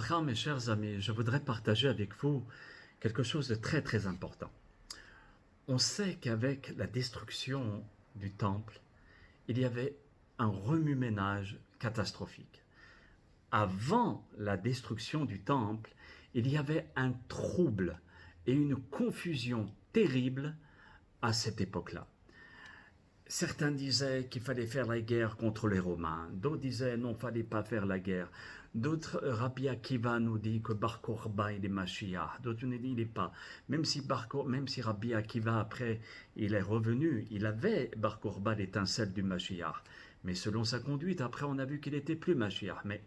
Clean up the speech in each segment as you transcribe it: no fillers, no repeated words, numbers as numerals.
Ivracha, mes chers amis, je voudrais partager avec vous quelque chose de très très important. On sait qu'avec la destruction du temple, il y avait un remue-ménage catastrophique. Avant la destruction du temple, il y avait un trouble et une confusion terrible à cette époque-là. Certains disaient qu'il fallait faire la guerre contre les Romains, d'autres disaient non, il ne fallait pas faire la guerre. D'autres, Rabbi Akiva nous dit que Bar Korba il est Mashiach, d'autres nous disent il n'est pas. Même si Rabbi Akiva après il est revenu, il avait Bar Korba l'étincelle du Mashiach. Mais selon sa conduite, après on a vu qu'il n'était plus Mashiach. Mais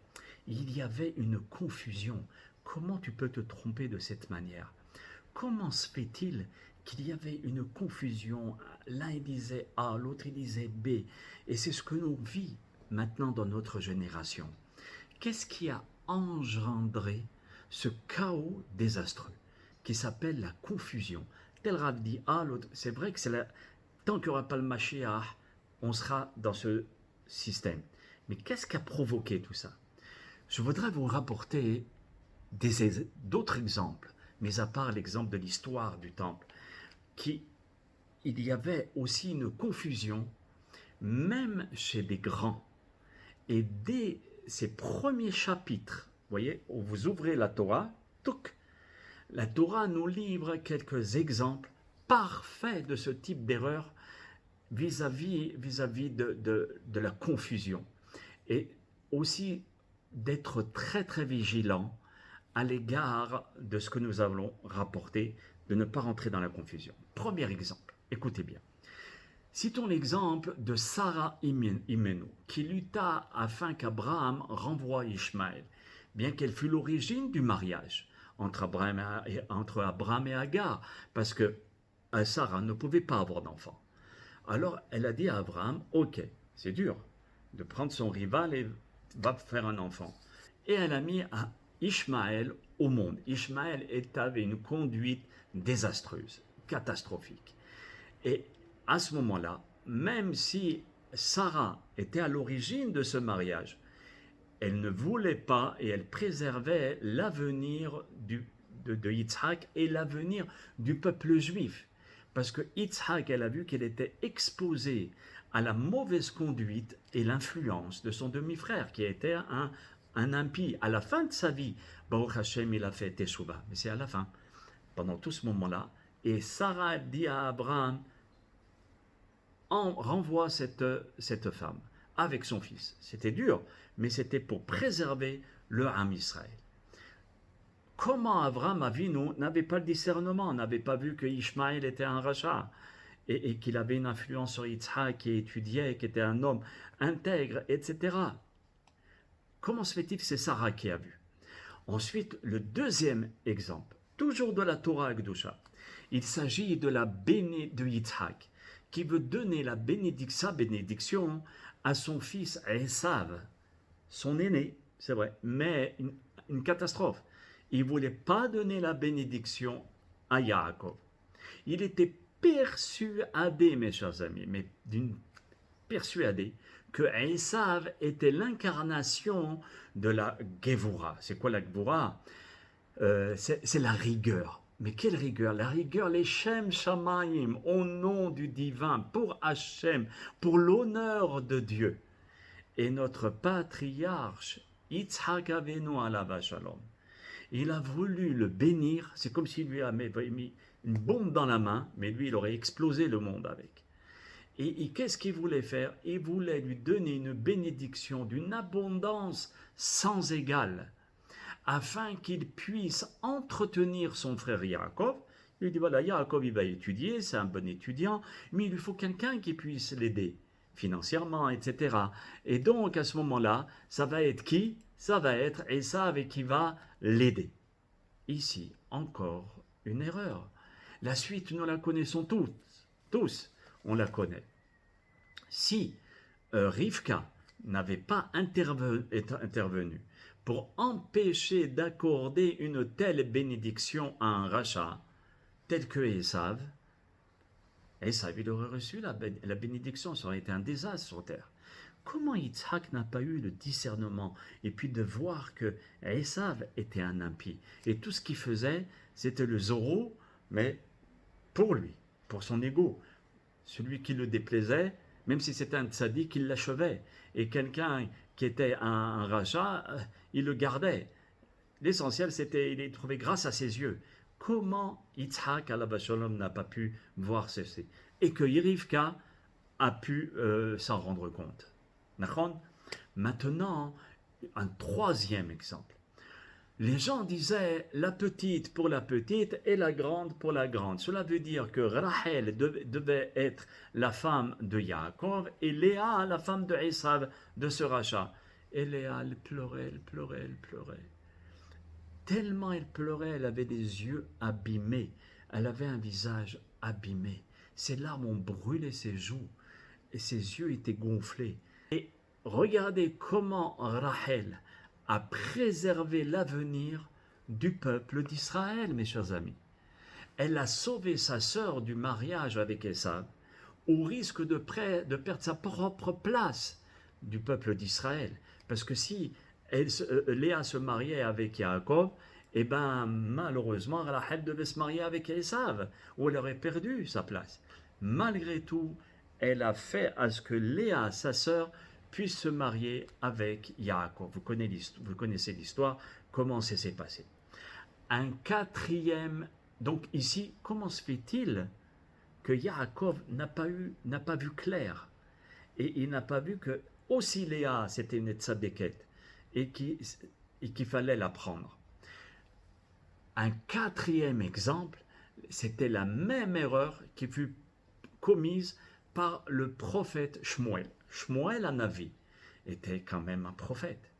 il y avait une confusion. Comment tu peux te tromper de cette manière? Comment se fait-il qu'il y avait une confusion? L'un il disait A, l'autre il disait B. Et c'est ce que l'on vit maintenant dans notre génération. Qu'est-ce qui a engendré ce chaos désastreux qui s'appelle la confusion? Tel Rav dit A, l'autre. C'est vrai que tant qu'il n'y aura pas le Mashiach, on sera dans ce système. Mais qu'est-ce qui a provoqué tout ça? Je voudrais vous rapporter d'autres exemples, mis à part l'exemple de l'histoire du temple, il y avait aussi une confusion, même chez des grands. Et dès ces premiers chapitres, vous voyez, où vous ouvrez la Torah, la Torah nous livre quelques exemples parfaits de ce type d'erreur vis-à-vis de la confusion. Et aussi d'être très très vigilant à l'égard de ce que nous allons rapporter, de ne pas rentrer dans la confusion. Premier exemple, écoutez bien. Citons l'exemple de Sarah Imenu, qui lutta afin qu'Abraham renvoie Ishmaël, bien qu'elle fût l'origine du mariage entre Abraham et Agar, parce que Sarah ne pouvait pas avoir d'enfant. Alors elle a dit à Abraham, ok, c'est dur de prendre son rival et va faire un enfant. Et elle a mis Ishmaël au monde. Ishmaël avait une conduite désastreuse, catastrophique. Et à ce moment-là, même si Sarah était à l'origine de ce mariage, elle ne voulait pas et elle préservait l'avenir de Yitzhak et l'avenir du peuple juif. Parce que Yitzhak, elle a vu qu'elle était exposée à la mauvaise conduite et l'influence de son demi-frère, qui était un impie. À la fin de sa vie, Baruch Hashem, il a fait Teshuvah. Mais c'est à la fin, pendant tout ce moment-là. Et Sarah dit à Abraham, renvoie cette femme avec son fils. C'était dur, mais c'était pour préserver le Ham Israël. Comment Abraham Avinu n'avait pas le discernement, n'avait pas vu que Ishmaël était un rachat et qu'il avait une influence sur Yitzhak, qui étudiait, qui était un homme intègre, etc. Comment se fait-il que c'est Sarah qui a vu? Ensuite, le deuxième exemple, toujours de la Torah Akdusha. Il s'agit de de Yitzhak, qui veut donner sa bénédiction à son fils Esav, son aîné, c'est vrai, mais une catastrophe. Il ne voulait pas donner la bénédiction à Yaakov. Il était persuadé, mes chers amis, persuadé que Esav était l'incarnation de la Gevura. C'est quoi la Gevura? C'est la rigueur. Mais quelle rigueur? La rigueur, les Shem Shamayim, au nom du divin, pour Hachem, pour l'honneur de Dieu. Et notre patriarche, Yitzhak Avinu alav shalom, il a voulu le bénir, c'est comme s'il lui avait mis une bombe dans la main, mais lui, il aurait explosé le monde avec. Et qu'est-ce qu'il voulait faire? Il voulait lui donner une bénédiction d'une abondance sans égale, afin qu'il puisse entretenir son frère Yaakov. Il lui dit, voilà, Yaakov, il va étudier, c'est un bon étudiant, mais il lui faut quelqu'un qui puisse l'aider financièrement, etc. Et donc, à ce moment-là, ça va être qui? Ça va être Esav et qui va l'aider. Ici, encore une erreur. La suite, nous la connaissons tous, on la connaît. Si Rivka n'avait pas intervenu pour empêcher d'accorder une telle bénédiction à un rachat, tel que Esav, il aurait reçu la bénédiction, ça aurait été un désastre sur terre. Comment Yitzhak n'a pas eu le discernement et puis de voir que Esav était un impie et tout ce qu'il faisait, c'était le Zorro, mais pour lui, pour son ego. Celui qui le déplaisait, même si c'était un tzaddik, il l'achevait. Et quelqu'un qui était un raja, il le gardait. L'essentiel, c'était il est trouvé grâce à ses yeux. Comment Yitzhak alav shalom n'a pas pu voir ceci et que Rivka a pu s'en rendre compte. Maintenant, un troisième exemple. Les gens disaient la petite pour la petite et la grande pour la grande. Cela veut dire que Rachel devait être la femme de Yaakov et Léa la femme de Esav, de ce rachat. Et Léa, elle pleurait, elle pleurait, elle pleurait. Tellement elle pleurait, elle avait des yeux abîmés, elle avait un visage abîmé. Ses larmes ont brûlé ses joues et ses yeux étaient gonflés. Et regardez comment Rachel a préservé l'avenir du peuple d'Israël, mes chers amis. Elle a sauvé sa sœur du mariage avec Esav, au risque de perdre sa propre place du peuple d'Israël. Parce que si Léa se mariait avec Yaakov, et bien malheureusement Rachel devait se marier avec Esav, où elle aurait perdu sa place. Malgré tout, elle a fait à ce que Léa, sa sœur, puisse se marier avec Yaakov. Vous connaissez l'histoire, comment ça s'est passé. Un quatrième, donc ici, comment se fait-il que Yaakov n'a pas vu clair et il n'a pas vu que aussi Léa c'était une tzadékette et qu'il fallait la prendre. Un quatrième exemple, c'était la même erreur qui fut commise par le prophète Shmuel. Shmuel Hanavi était quand même un prophète.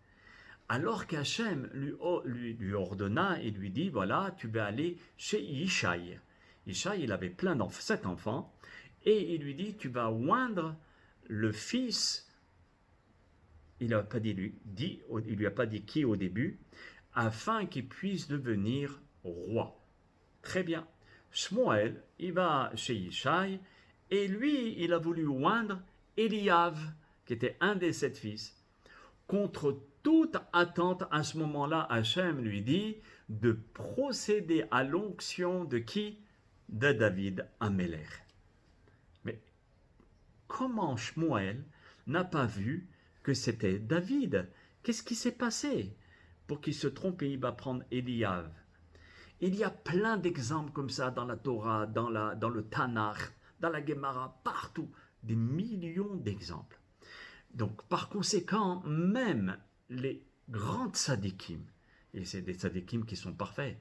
Alors qu'Hachem lui ordonna et lui dit, voilà, tu vas aller chez Yishai. Yishai, il avait 7 enfants, et il lui dit, tu vas oindre le fils, il lui a pas dit qui au début, afin qu'il puisse devenir roi. Très bien. Shmuel, il va chez Yishai, et lui, il a voulu oindre Eliav, qui était un des 7 fils. Contre toute attente, à ce moment-là, Hachem lui dit de procéder à l'onction de qui? De David Améler. Mais comment Shmuel n'a pas vu que c'était David? Qu'est-ce qui s'est passé pour qu'il se trompe et il va prendre Eliav? Il y a plein d'exemples comme ça dans la Torah, dans le Tanakh, dans la Gemara, partout, des millions d'exemples. Donc, par conséquent, même les grands tzadikim, et c'est des tzadikim qui sont parfaits,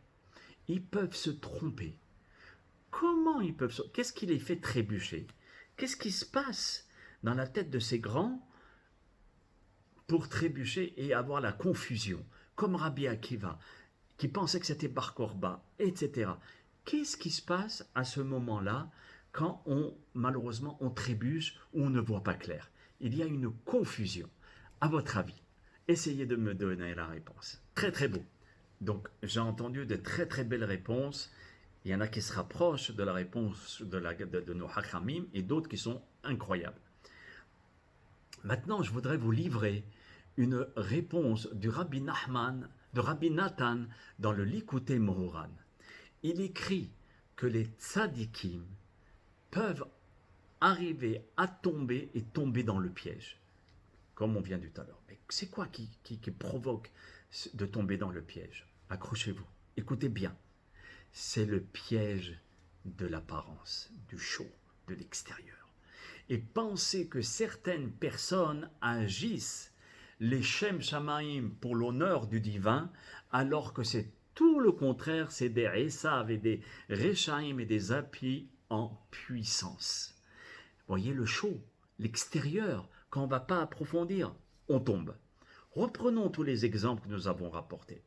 ils peuvent se tromper. Comment ils peuvent se... Qu'est-ce qui les fait trébucher? Qu'est-ce qui se passe dans la tête de ces grands pour trébucher et avoir la confusion? Comme Rabbi Akiva, qui pensait que c'était Bar Korba, etc. Qu'est-ce qui se passe à ce moment-là quand malheureusement on trébuche ou on ne voit pas clair? Il y a une confusion. À votre avis, essayez de me donner la réponse. Très très beau. Donc j'ai entendu de très très belles réponses. Il y en a qui se rapprochent de la réponse de nos Hachamim et d'autres qui sont incroyables. Maintenant, je voudrais vous livrer une réponse du Rabbi Nathan dans le Likutei Moharan. Il écrit que les tzadikim peuvent arriver à tomber et tomber dans le piège, comme on vient du tout à l'heure. Mais c'est quoi qui provoque de tomber dans le piège? Accrochez-vous, écoutez bien. C'est le piège de l'apparence, du show, de l'extérieur. Et pensez que certaines personnes agissent les Shem Shamaim pour l'honneur du divin, alors que c'est tout le contraire, c'est des Esav et des Rechaim et des Apis en puissance. Voyez le show, l'extérieur, quand on ne va pas approfondir, on tombe. Reprenons tous les exemples que nous avons rapportés.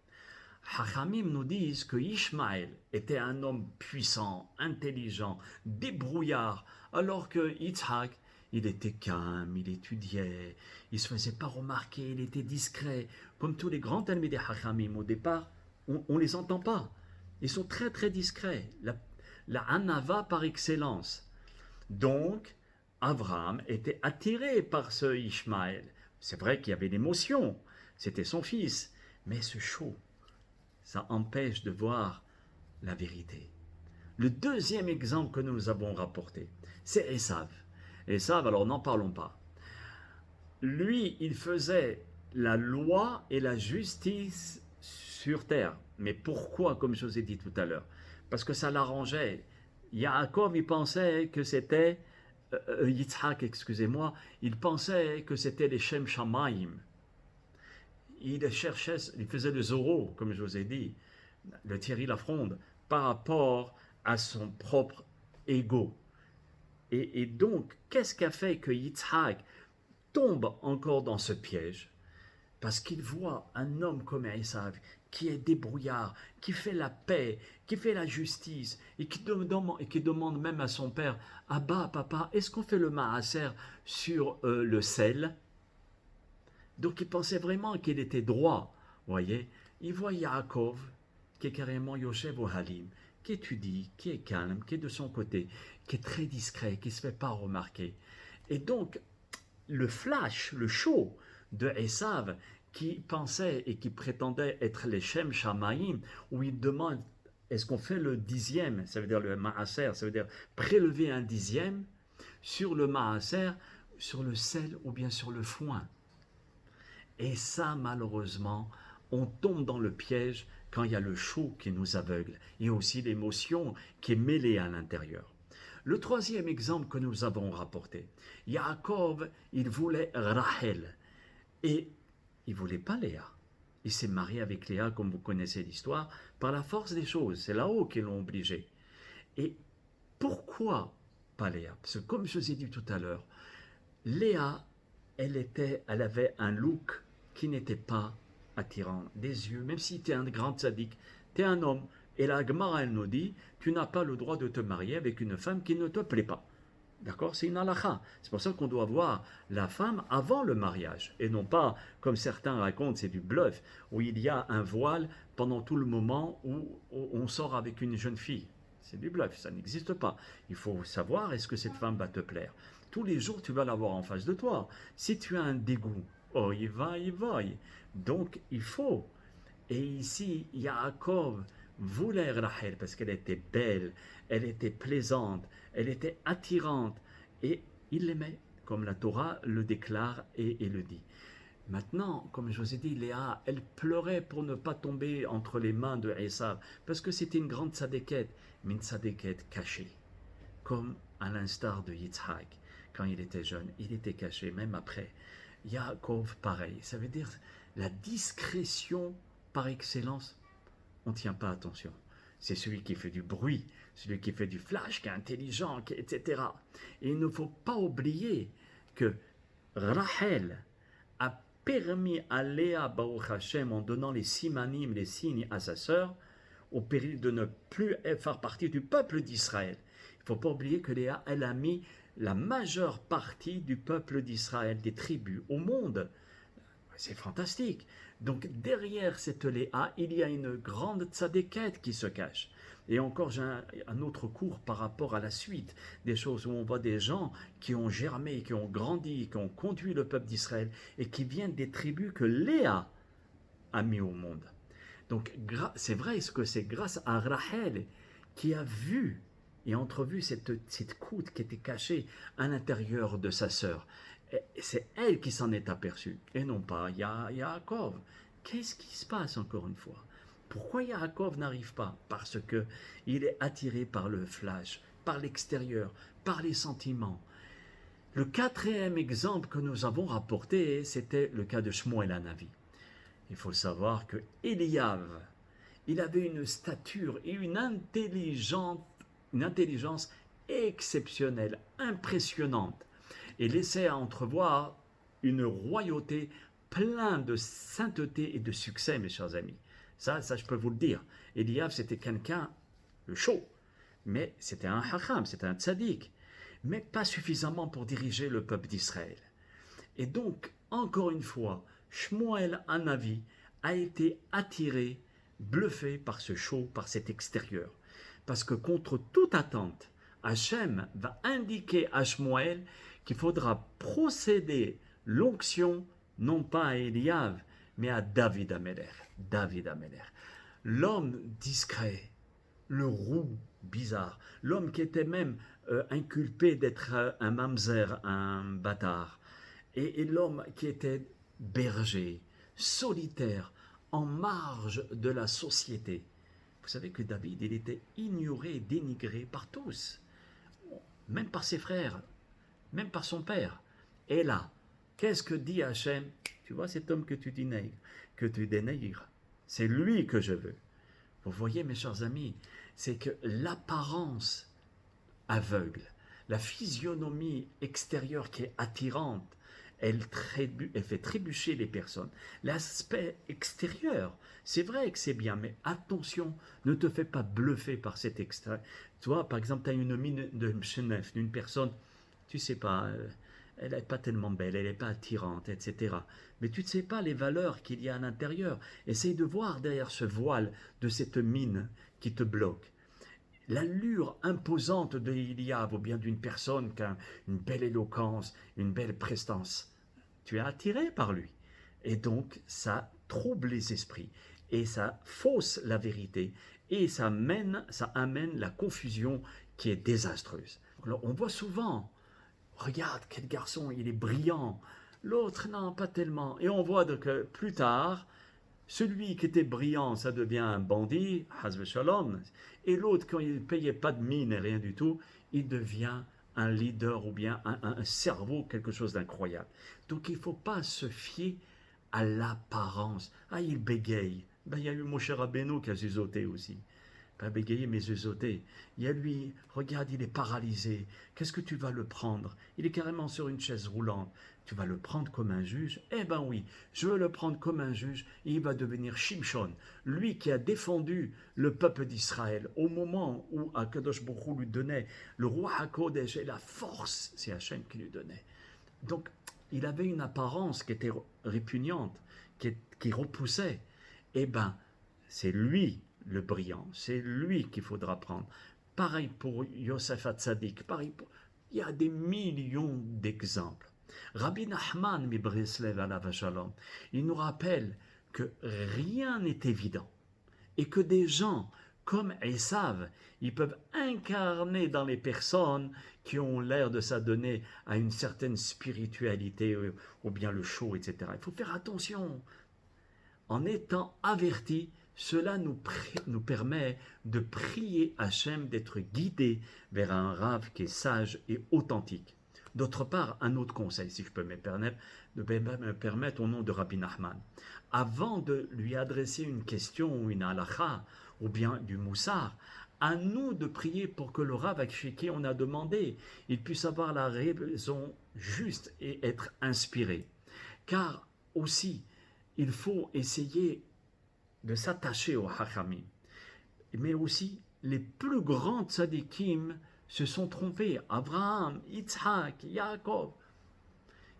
Hachamim nous disent que Ishmaël était un homme puissant, intelligent, débrouillard, alors que Yitzhak, il était calme, il étudiait, il ne se faisait pas remarquer, il était discret. Comme tous les grands talmidim des Hachamim, au départ, on ne les entend pas. Ils sont très très discrets. La Hanava par excellence. Donc, Abraham était attiré par ce Ishmaël. C'est vrai qu'il y avait l'émotion, c'était son fils, mais ce chaud, ça empêche de voir la vérité. Le deuxième exemple que nous avons rapporté, c'est Esav. Esav, alors n'en parlons pas. Lui, il faisait la loi et la justice sur terre. Mais pourquoi, comme je vous ai dit tout à l'heure? Parce que ça l'arrangeait. Yaakov, il pensait que c'était, Yitzhak, excusez-moi, il pensait que c'était les Shem Shamaim. Il cherchait, il faisait le Zorro, comme je vous ai dit, le Thierry Lafronde, par rapport à son propre ego. Et donc, qu'est-ce qui a fait que Yitzhak tombe encore dans ce piège? Parce qu'il voit un homme comme Esav, qui est débrouillard, qui fait la paix, qui fait la justice, et qui demande même à son père, Abba, papa, est-ce qu'on fait le maaser sur le sel? Donc il pensait vraiment qu'il était droit, voyez. Il voit Yaakov, qui est carrément Yoshev ou Halim, qui étudie, qui est calme, qui est de son côté, qui est très discret, qui ne se fait pas remarquer. Et donc, le flash, le show de Esav, qui pensait et qui prétendait être les Shem Shamaim, où il demande, est-ce qu'on fait le dixième, ça veut dire le maaser, ça veut dire prélever un dixième sur le maaser, sur le sel ou bien sur le foin. Et ça, malheureusement, on tombe dans le piège quand il y a le chaud qui nous aveugle et aussi l'émotion qui est mêlée à l'intérieur. Le troisième exemple que nous avons rapporté, Yaakov, il voulait Rachel et il ne voulait pas Léa. Il s'est marié avec Léa, comme vous connaissez l'histoire, par la force des choses. C'est là-haut qu'ils l'ont obligé. Et pourquoi pas Léa? Parce que comme je vous ai dit tout à l'heure, Léa, elle avait un look qui n'était pas attirant des yeux, même si tu es un grand tzaddik, tu es un homme. Et la Gemara, elle nous dit, tu n'as pas le droit de te marier avec une femme qui ne te plaît pas. D'accord? C'est une halakha. C'est pour ça qu'on doit voir la femme avant le mariage. Et non pas, comme certains racontent, c'est du bluff, où il y a un voile pendant tout le moment où on sort avec une jeune fille. C'est du bluff, ça n'existe pas. Il faut savoir, est-ce que cette femme va te plaire? Tous les jours, tu vas l'avoir en face de toi. Si tu as un dégoût, oh, il va. Donc, il faut. Et ici, Yaakov voulait Rachel parce qu'elle était belle, elle était plaisante, elle était attirante. Et il l'aimait, comme la Torah le déclare et le dit. Maintenant, comme je vous ai dit, Léa, elle pleurait pour ne pas tomber entre les mains de Esav, parce que c'était une grande tzadékette, mais une tzadékette cachée, comme à l'instar de Yitzhak. Quand il était jeune, il était caché, même après. Yaakov, pareil. Ça veut dire la discrétion par excellence. On ne tient pas attention. C'est celui qui fait du bruit, celui qui fait du flash, qui est intelligent, etc. Et il ne faut pas oublier que Rachel a permis à Léa, Baruch Hashem, en donnant les simanim, les signes à sa sœur, au péril de ne plus faire partie du peuple d'Israël. Il ne faut pas oublier que Léa, elle a mis la majeure partie du peuple d'Israël, des tribus, au monde. C'est fantastique. Donc derrière cette Léa, il y a une grande tzadékette qui se cache. Et encore, j'ai un autre cours par rapport à la suite, des choses où on voit des gens qui ont germé, qui ont grandi, qui ont conduit le peuple d'Israël et qui viennent des tribus que Léa a mis au monde. Donc c'est vrai ce que c'est grâce à Rachel qui a vu et entrevu cette croûte qui était cachée à l'intérieur de sa sœur. C'est elle qui s'en est aperçue, et non pas Yaakov. Qu'est-ce qui se passe encore une fois? Pourquoi Yaakov n'arrive pas? Parce qu'il est attiré par le flash, par l'extérieur, par les sentiments. Le quatrième exemple que nous avons rapporté, c'était le cas de Shmuel Hanavi. Il faut savoir que Eliav, il avait une stature et une intelligence exceptionnelle, impressionnante, et laissait à entrevoir une royauté pleine de sainteté et de succès, mes chers amis. Ça je peux vous le dire. Eliav, c'était quelqu'un de chaud, mais c'était un hacham, c'était un tzaddik, mais pas suffisamment pour diriger le peuple d'Israël. Et donc, encore une fois, Shmuel Hanavi a été attiré, bluffé par ce show, par cet extérieur. Parce que contre toute attente, Hachem va indiquer à Shmuel qu'il faudra procéder l'onction non pas à Eliav, mais à David Amelech. David Amelech. L'homme discret, le roux bizarre, l'homme qui était même inculpé d'être un mamzer, un bâtard, et l'homme qui était berger, solitaire, en marge de la société. Vous savez que David, il était ignoré, dénigré par tous, même par ses frères, même par son père. Et là, qu'est-ce que dit Hachem? Tu vois cet homme que tu dénigres, c'est lui que je veux. Vous voyez, mes chers amis, c'est que l'apparence aveugle, la physionomie extérieure qui est attirante, elle fait trébucher les personnes. L'aspect extérieur, c'est vrai que c'est bien, mais attention, ne te fais pas bluffer par cet extérieur. Tu vois, par exemple, tu as une mine de mchenef, d'une personne, tu sais pas, elle n'est pas tellement belle, elle n'est pas attirante, etc. Mais tu ne sais pas les valeurs qu'il y a à l'intérieur. Essaye de voir derrière ce voile de cette mine qui te bloque. L'allure imposante de Eliav ou bien d'une personne qui a une belle éloquence, une belle prestance, tu es attiré par lui. Et donc, ça trouble les esprits et ça fausse la vérité et ça amène la confusion qui est désastreuse. Alors, on voit souvent, regarde quel garçon, il est brillant, l'autre non, pas tellement. Et on voit que plus tard, celui qui était brillant, ça devient un bandit, hazve shalom, et l'autre, quand il ne payait pas de mine et rien du tout, il devient un leader ou bien un cerveau, quelque chose d'incroyable. Donc il ne faut pas se fier à l'apparence. Ah, il bégaye. Ben, il y a eu Moshe Rabbeinu qui a zuzoté aussi. Pas bégayer, mais zuzoté. Il y a lui, regarde, il est paralysé. Qu'est-ce que tu vas le prendre? Il est carrément sur une chaise roulante. Tu vas le prendre comme un juge? Eh ben oui, je veux le prendre comme un juge et il va devenir Shimshon, lui qui a défendu le peuple d'Israël au moment où Akadosh Baruch Hu lui donnait le roi HaKodesh et la force, c'est Hachem qui lui donnait. Donc, il avait une apparence qui était répugnante, qui repoussait. Eh ben, c'est lui le brillant, c'est lui qu'il faudra prendre. Pareil pour Yosef Hatzadik, il y a des millions d'exemples. Rabbi Nachman Mibreslev alav shalom, il nous rappelle que rien n'est évident et que des gens comme Esav, ils peuvent incarner dans les personnes qui ont l'air de s'adonner à une certaine spiritualité ou bien le show, etc. Il faut faire attention. En étant avertis, cela nous permet de prier Hachem d'être guidés vers un Rav qui est sage et authentique. D'autre part, un autre conseil, si je peux me permettre au nom de Rabbi Nachman. Avant de lui adresser une question ou une halakha, ou bien du moussar, à nous de prier pour que le Rav chez qui on a demandé, il puisse avoir la raison juste et être inspiré. Car aussi, il faut essayer de s'attacher au Hachamim. Mais aussi, les plus grands tzadikim se sont trompés. Abraham, Yitzhak, Yaakov.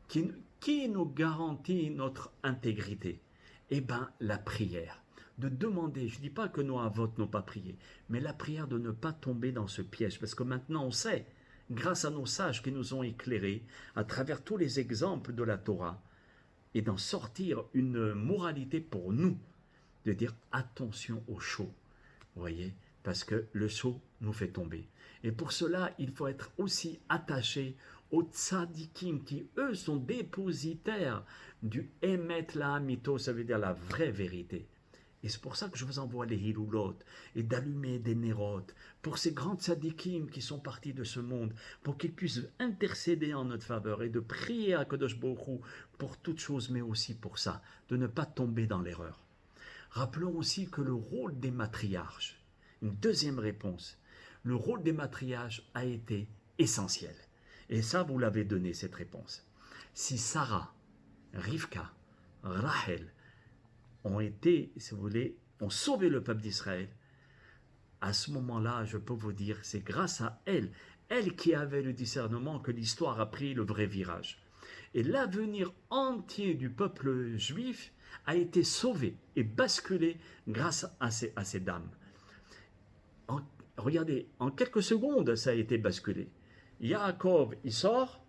Qui nous garantit notre intégrité? Eh bien, la prière. De demander, je ne dis pas que nos avots n'ont pas prié, mais la prière de ne pas tomber dans ce piège. Parce que maintenant, on sait, grâce à nos sages qui nous ont éclairés, à travers tous les exemples de la Torah, et d'en sortir une moralité pour nous, de dire attention au chaud, vous voyez, parce que le chaud nous fait tomber. Et pour cela, il faut être aussi attaché aux tzadikim qui, eux, sont dépositaires du Emet La'amito, ça veut dire la vraie vérité. Et c'est pour ça que je vous envoie les hilulot et d'allumer des nérotes pour ces grands tzadikim qui sont partis de ce monde, pour qu'ils puissent intercéder en notre faveur et de prier à Kadosh Baruch Hu pour toutes choses, mais aussi pour ça, de ne pas tomber dans l'erreur. Rappelons aussi que le rôle des matriarches, une deuxième réponse, le rôle des matriarches a été essentiel. Et ça, vous l'avez donné, cette réponse. Si Sarah, Rivka, Rachel ont été, si vous voulez, ont sauvé le peuple d'Israël, à ce moment-là, je peux vous dire, c'est grâce à elle qui avait le discernement, que l'histoire a pris le vrai virage. Et l'avenir entier du peuple juif a été sauvé et basculé grâce à ces dames. regardez, en quelques secondes, ça a été basculé. Yaakov, il sort,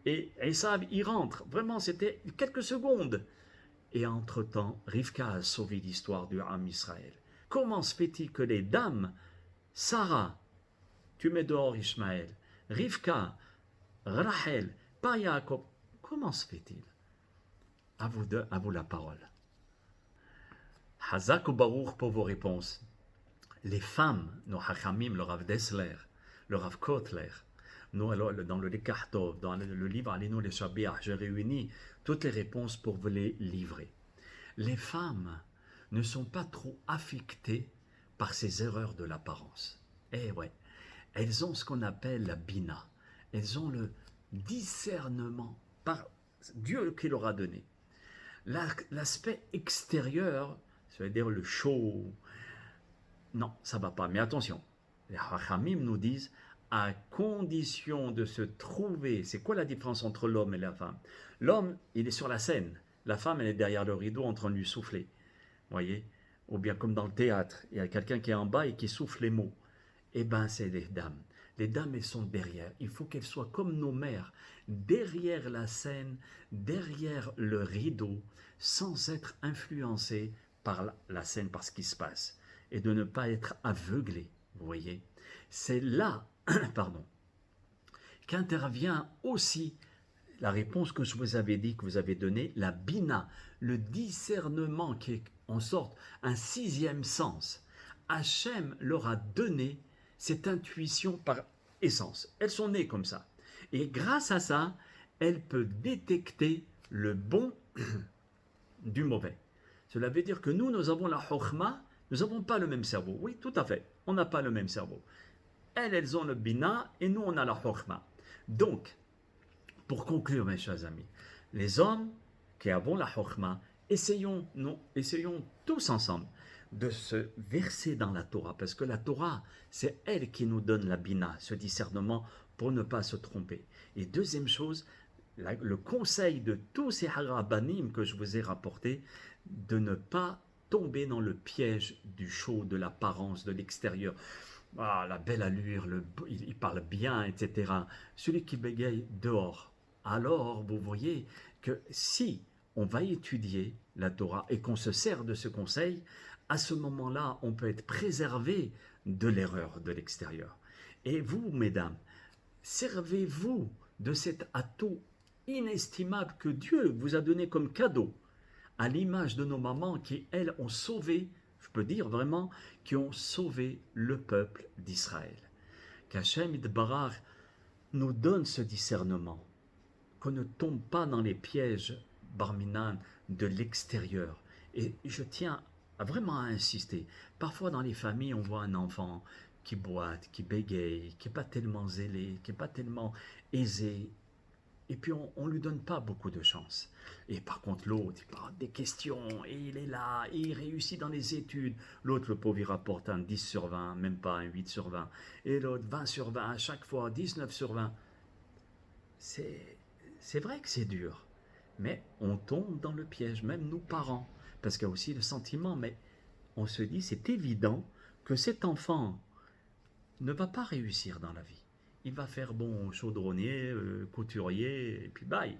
et Esav, il rentre. Vraiment, c'était quelques secondes. Et entre-temps, Rivka a sauvé l'histoire du Ham Israël. Comment se fait-il que les dames, Sarah, tu mets dehors Ishmaël, Rivka, Rachel, pas Yaakov, comment se fait-il? À vous deux, à vous la parole. Hazak ou Baruch pour vos réponses. Les femmes, nos Hachamim, le Rav Dessler, le Rav Kotler, nous, alors, dans le Lekartov, dans le livre Alinu les Shabiach, j'ai réuni toutes les réponses pour vous les livrer. Les femmes ne sont pas trop affectées par ces erreurs de l'apparence. Eh ouais, elles ont ce qu'on appelle la bina. Elles ont le discernement par Dieu qui leur a donné. L'aspect extérieur, c'est-à-dire le show, non, ça ne va pas. Mais attention, les Hachamim nous disent, à condition de se trouver, c'est quoi la différence entre l'homme et la femme? L'homme, il est sur la scène. La femme, elle est derrière le rideau en train de lui souffler. Voyez? Ou bien comme dans le théâtre, il y a quelqu'un qui est en bas et qui souffle les mots. Eh bien, c'est les dames. Les dames, elles sont derrière. Il faut qu'elles soient comme nos mères, derrière la scène, derrière le rideau, sans être influencées par la scène, par ce qui se passe. Et de ne pas être aveuglées, vous voyez? C'est là, pardon, qu'intervient aussi la réponse que je vous avais dit, que vous avez donnée, la bina, le discernement qui est en sorte un sixième sens. Hachem leur a donné cette intuition par essence. Elles sont nées comme ça. Et grâce à ça, elles peuvent détecter le bon du mauvais. Cela veut dire que nous avons la chokhma, nous n'avons pas le même cerveau. Oui, tout à fait, on n'a pas le même cerveau. Elles ont le bina et nous, on a la chokhma. Donc, pour conclure, mes chers amis, les hommes qui avons la chokhma, essayons tous ensemble de se verser dans la Torah, parce que la Torah, c'est elle qui nous donne la bina, ce discernement pour ne pas se tromper. Et deuxième chose, le conseil de tous ces harabanim que je vous ai rapportés, de ne pas tomber dans le piège du show, de l'apparence, de l'extérieur. Ah, la belle allure, il parle bien, etc. Celui qui bégaye dehors. Alors, vous voyez que si on va étudier la Torah et qu'on se sert de ce conseil, à ce moment-là, on peut être préservé de l'erreur de l'extérieur. Et vous, mesdames, servez-vous de cet atout inestimable que Dieu vous a donné comme cadeau, à l'image de nos mamans qui, elles, ont sauvé, je peux dire vraiment, qui ont sauvé le peuple d'Israël. Qu'Hachem Yitbarach nous donne ce discernement, qu'on ne tombe pas dans les pièges barminan de l'extérieur. Et je tiens vraiment à insister. Parfois dans les familles, on voit un enfant qui boite, qui bégaye, qui n'est pas tellement zélé, qui n'est pas tellement aisé. Et puis on ne lui donne pas beaucoup de chance. Et par contre l'autre, il parle des questions, et il est là, et il réussit dans les études. L'autre, le pauvre, il rapporte un 10 sur 20, même pas un 8 sur 20. Et l'autre, 20 sur 20 à chaque fois, 19 sur 20. C'est vrai que c'est dur. Mais on tombe dans le piège, même nous parents. Parce qu'il y a aussi le sentiment, mais on se dit, c'est évident que cet enfant ne va pas réussir dans la vie. Il va faire bon chaudronnier, couturier, et puis bye.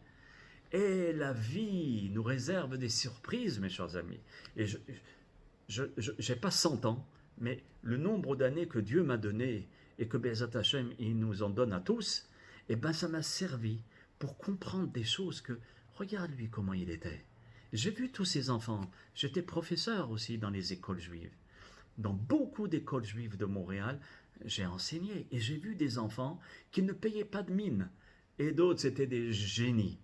Et la vie nous réserve des surprises, mes chers amis. Et je n'ai pas 100 ans, mais le nombre d'années que Dieu m'a donné et que Bezat Hashem, il nous en donne à tous, eh ben ça m'a servi pour comprendre des choses que, regarde lui comment il était. J'ai vu tous ces enfants. J'étais professeur aussi dans les écoles juives. Dans beaucoup d'écoles juives de Montréal, j'ai enseigné et j'ai vu des enfants qui ne payaient pas de mine. Et d'autres, c'était des génies.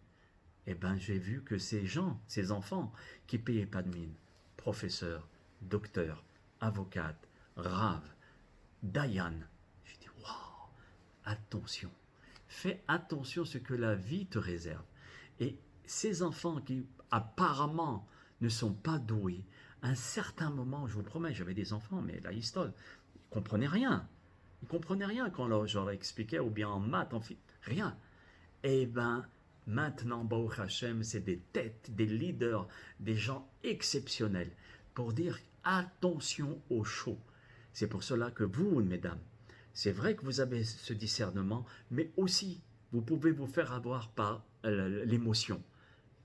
Eh bien, j'ai vu que ces gens, ces enfants qui ne payaient pas de mine, professeurs, docteurs, avocates, raves, dayan, j'ai dit, waouh, attention, fais attention à ce que la vie te réserve. Et ces enfants qui apparemment ne sont pas doués, à un certain moment, je vous promets, j'avais des enfants, mais la histole, ils ne comprenaient rien. Ils ne comprenaient rien quand je leur expliquais, ou bien en maths, en fait, rien. Eh bien, maintenant, Baruch Hashem, c'est des têtes, des leaders, des gens exceptionnels pour dire attention au show. C'est pour cela que vous, mesdames, c'est vrai que vous avez ce discernement, mais aussi vous pouvez vous faire avoir par l'émotion.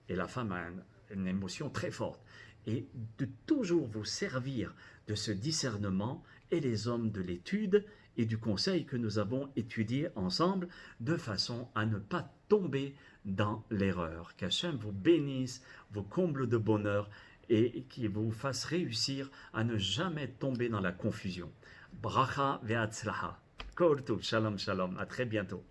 Et la femme a une émotion très forte. Et de toujours vous servir de ce discernement, et les hommes de l'étude et du conseil que nous avons étudié ensemble, de façon à ne pas tomber dans l'erreur. Qu'Hachem vous bénisse, vous comble de bonheur et qu'il vous fasse réussir à ne jamais tomber dans la confusion. Bracha ve'atzlaha. Kol tov, shalom, shalom. À très bientôt.